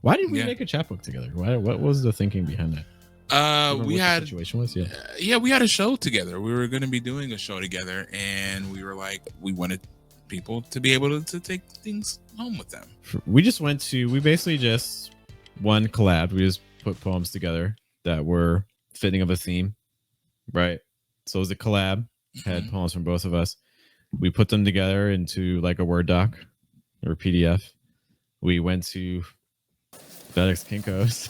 Why did we make a chapbook together? What was the thinking behind that? We what had the situation was. we had a show together. We were going to be doing a show together, and we were like, we wanted people to be able to take things home with them. We basically just one collab. We just put poems together that were fitting of a theme, right? So it was a collab, had poems from both of us. We put them together into like a Word doc or PDF. We went to FedEx Kinko's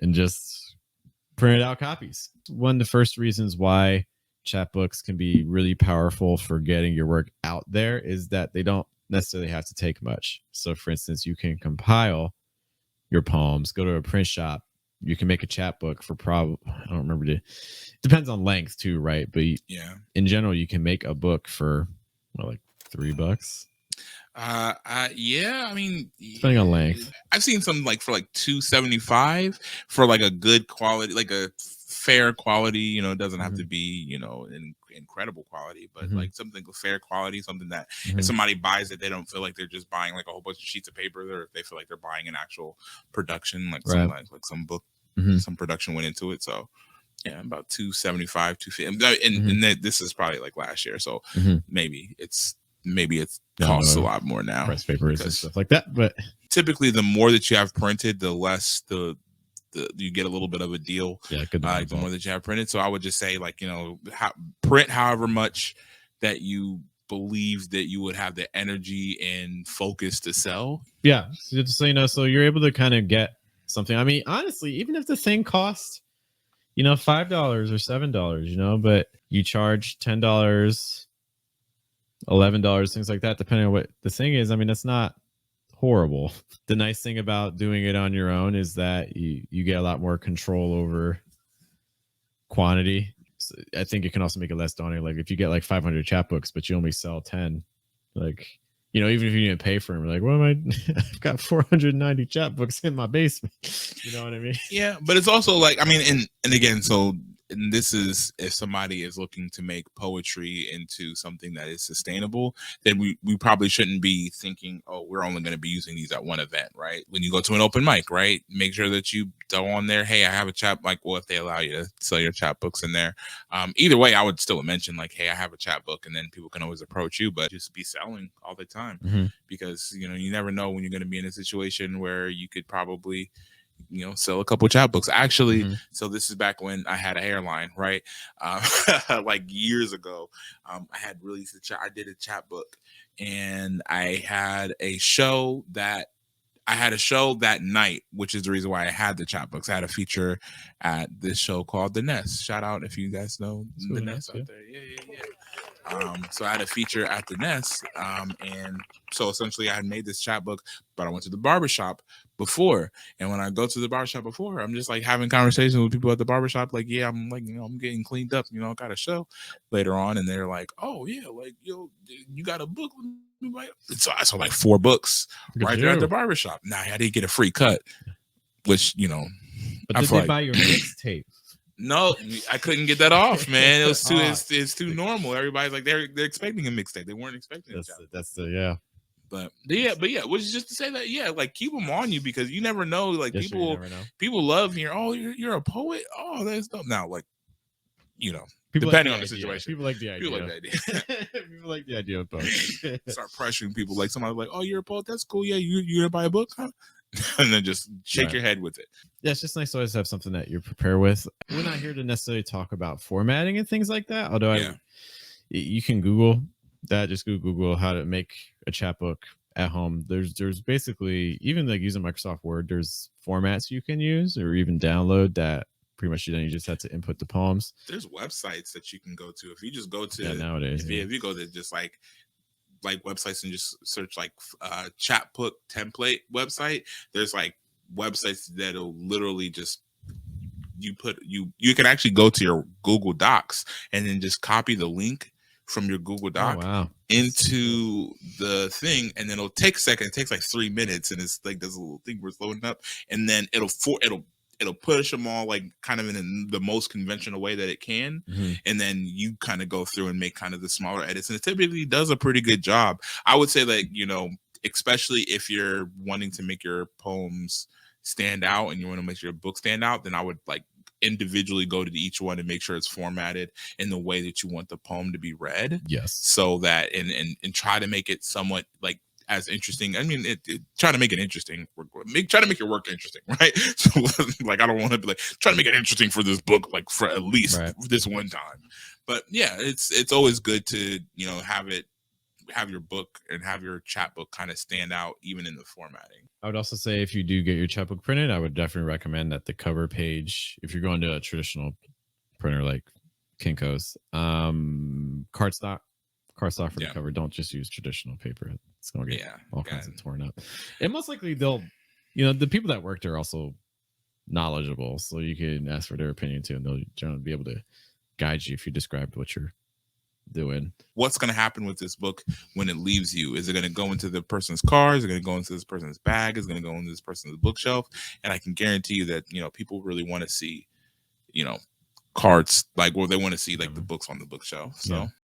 and just printed out copies. One of the first reasons why chapbooks can be really powerful for getting your work out there is that they don't necessarily have to take much. So for instance, you can compile your poems, go to a print shop, you can make a chapbook for I don't remember, depends on length too, right? But in general, you can make a book for like $3. I mean, depending on length, I've seen some like for like $2.75 for like a good quality, like a fair quality. You know, it doesn't have to be, you know, incredible quality, but like something of fair quality, something that if somebody buys it, they don't feel like they're just buying like a whole bunch of sheets of paper, or they feel like they're buying an actual production, like some like some book, some production went into it. So yeah, about $2.75, $2.50, and this is probably like last year, so maybe it's costs a lot more now, press papers and stuff like that. But typically, the more that you have printed, the less you get a little bit of a deal. The more that you have printed. So I would just say, like, you know, print however much that you believe that you would have the energy and focus to sell. Yeah, so you know, so you're able to kind of get something. I mean, honestly, even if the thing costs, you know, $5 or $7, you know, but you charge $10, $11, things like that, depending on what the thing is. I mean, it's not horrible. The nice thing about doing it on your own is that you get a lot more control over quantity. So I think it can also make it less daunting. Like if you get like 500 chapbooks, but you only sell 10, like, you know, even if you didn't pay for them, like, what am I? I've got 490 chapbooks in my basement. You know what I mean? Yeah, but it's also like, I mean, and again, so. And this is if somebody is looking to make poetry into something that is sustainable, then we probably shouldn't be thinking, oh, we're only going to be using these at one event, right? When you go to an open mic, right? Make sure that you go on there, hey, I have a chat, like, well, if they allow you to sell your chapbooks in there. Either way, I would still mention like, hey, I have a chapbook, and then people can always approach you, but just be selling all the time because, you know, you never know when you're going to be in a situation where you could probably, you know, sell a couple chapbooks. Actually, so this is back when I had a hairline, right? Like years ago, I had released I did a chapbook, and I had a show that night, which is the reason why I had the chapbooks. I had a feature at this show called The Nest. Shout out if you guys know The Nest out there. Yeah. So I had a feature at The Nest, and so essentially I had made this chapbook, but I went to the barbershop before, and when I go to the barbershop before, I'm just like having conversations with people at the barbershop, like, yeah, I'm like, you know, I'm getting cleaned up, you know, I got a show later on, and they're like, oh yeah, like, yo, you got a book? So I saw like 4 books right there at the barbershop. Now I didn't get a free cut, which, you know, but did they buy your mixtape? No, I couldn't get that off, man. It was too it's too normal. Everybody's like they're expecting a mixtape. They weren't expecting it. But yeah, which is just to say that, yeah, like keep them on you, because you never know. Like people love hearing, oh, you're a poet. Oh, that's dope. Now, like, you know, depending on the situation, people like the idea. People like the idea of poetry. Start pressuring people, like somebody like, oh, you're a poet. That's cool. Yeah, you're gonna buy a book, huh? And then just shake your head with it. Yeah, it's just nice to always have something that you're prepared with. We're not here to necessarily talk about formatting and things like that, although you can Google that. Just Google how to make a chapbook at home. There's basically, even like using Microsoft Word, there's formats you can use or even download that pretty much you just have to input the poems. There's websites that you can go to. If you just go to nowadays, if you go to just like websites and just search like Chapbook template website, there's like websites that'll literally just you can actually go to your Google Docs and then just copy the link from your Google Doc into the thing, and then it'll take a second. It takes like 3 minutes, and it's like this little thing we're loading up, and then it'll push them all like kind of in the most conventional way that it can. And then you kind of go through and make kind of the smaller edits, and it typically does a pretty good job. I would say that, you know, especially if you're wanting to make your poems stand out and you want to make your book stand out, then I would like individually go to each one and make sure it's formatted in the way that you want the poem to be read. Yes. So that and try to make it somewhat like as interesting. I mean, try to make it interesting. Try to make your work interesting, right? So like, I don't want to be like try to make it interesting for this book, like for at least this one time. But yeah, it's always good to have your book and have your chapbook kind of stand out even in the formatting. I would also say if you do get your chapbook printed, I would definitely recommend that the cover page, if you're going to a traditional printer like Kinko's, cardstock for the cover. Don't just use traditional paper. It's going to get all kinds of torn up. And most likely they'll, the people that work there are also knowledgeable, so you can ask for their opinion too, and they'll generally be able to guide you if you described what you're doing. What's going to happen with this book when it leaves you? Is it going to go into the person's car? Is it going to go into this person's bag? Is it going to go into this person's bookshelf? And I can guarantee you that people really want to see cards, like, well, they want to see like the books on the bookshelf. So